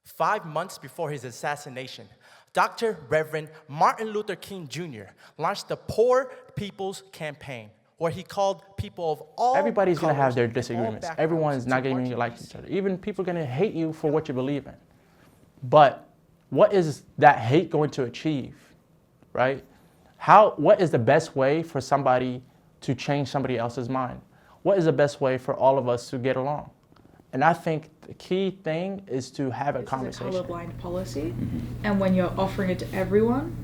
5 months before his assassination, Dr. Reverend Martin Luther King Jr. launched the Poor People's Campaign, where he called people of all Everybody's going to have their colors and all disagreements. backgrounds Everyone's not to going march to in like DC. each other. Even people are going to hate you for what you believe in. But what is that hate going to achieve, right? What is the best way for somebody to change somebody else's mind? What is the best way for all of us to get along? And I think the key thing is to have a conversation. This is a colorblind policy, and when you're offering it to everyone,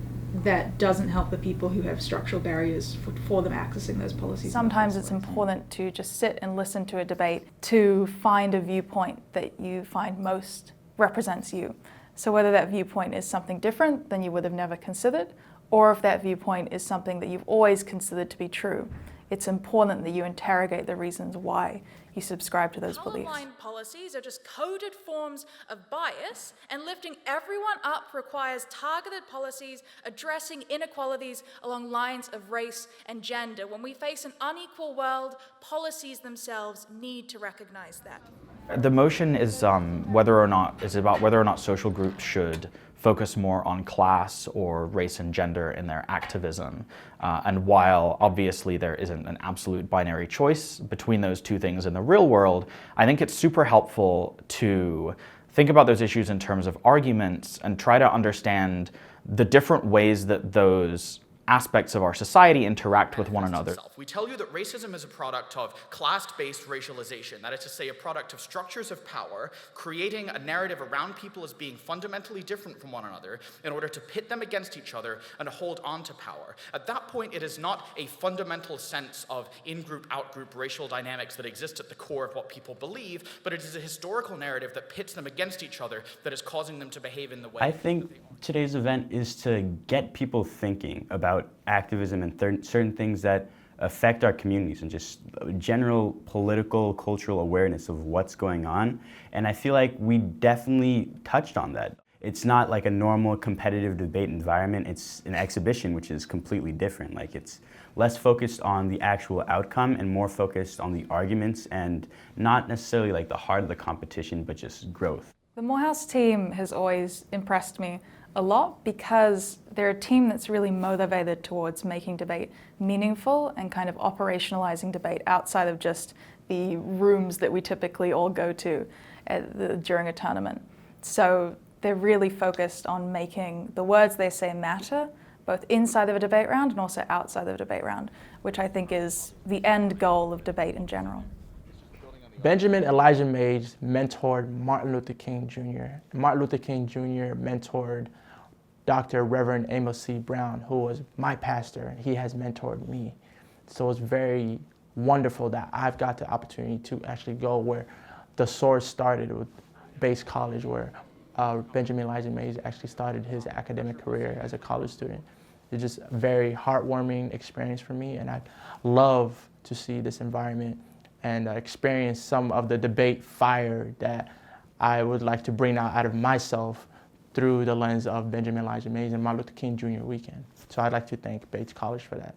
that doesn't help the people who have structural barriers for them accessing those policies. Sometimes it's important to just sit and listen to a debate to find a viewpoint that you find most represents you. So whether that viewpoint is something different than you would have never considered, or if that viewpoint is something that you've always considered to be true, it's important that you interrogate the reasons why you subscribe to those beliefs. Colorblind policies are just coded forms of bias, and lifting everyone up requires targeted policies addressing inequalities along lines of race and gender. When we face an unequal world, policies themselves need to recognize that. The motion is about whether or not social groups should focus more on class or race and gender in their activism. And while obviously there isn't an absolute binary choice between those two things in the real world, I think it's super helpful to think about those issues in terms of arguments and try to understand the different ways that those aspects of our society interact with one another. We tell you that racism is a product of class-based racialization, that is to say a product of structures of power, creating a narrative around people as being fundamentally different from one another in order to pit them against each other and hold on to power. At that point, it is not a fundamental sense of in-group, out-group racial dynamics that exist at the core of what people believe, but it is a historical narrative that pits them against each other that is causing them to behave in the way. I think today's event is to get people thinking about activism and certain things that affect our communities and just general political, cultural awareness of what's going on. And I feel like we definitely touched on that. It's not like a normal competitive debate environment. It's an exhibition, which is completely different. Like, it's less focused on the actual outcome and more focused on the arguments and not necessarily like the heart of the competition, but just growth. The Morehouse team has always impressed me a lot because they're a team that's really motivated towards making debate meaningful and kind of operationalizing debate outside of just the rooms that we typically all go to during a tournament. So they're really focused on making the words they say matter, both inside of a debate round and also outside of a debate round, which I think is the end goal of debate in general. Benjamin Elijah Mays mentored Martin Luther King Jr. Martin Luther King Jr. mentored Dr. Reverend Amos C. Brown, who was my pastor. He has mentored me. So it's very wonderful that I've got the opportunity to actually go where the source started with Bates College, where Benjamin Elijah Mays actually started his academic career as a college student. It's just a very heartwarming experience for me, and I love to see this environment and experience some of the debate fire that I would like to bring out of myself through the lens of Benjamin Elijah Mays and Martin Luther King Jr. weekend. So I'd like to thank Bates College for that.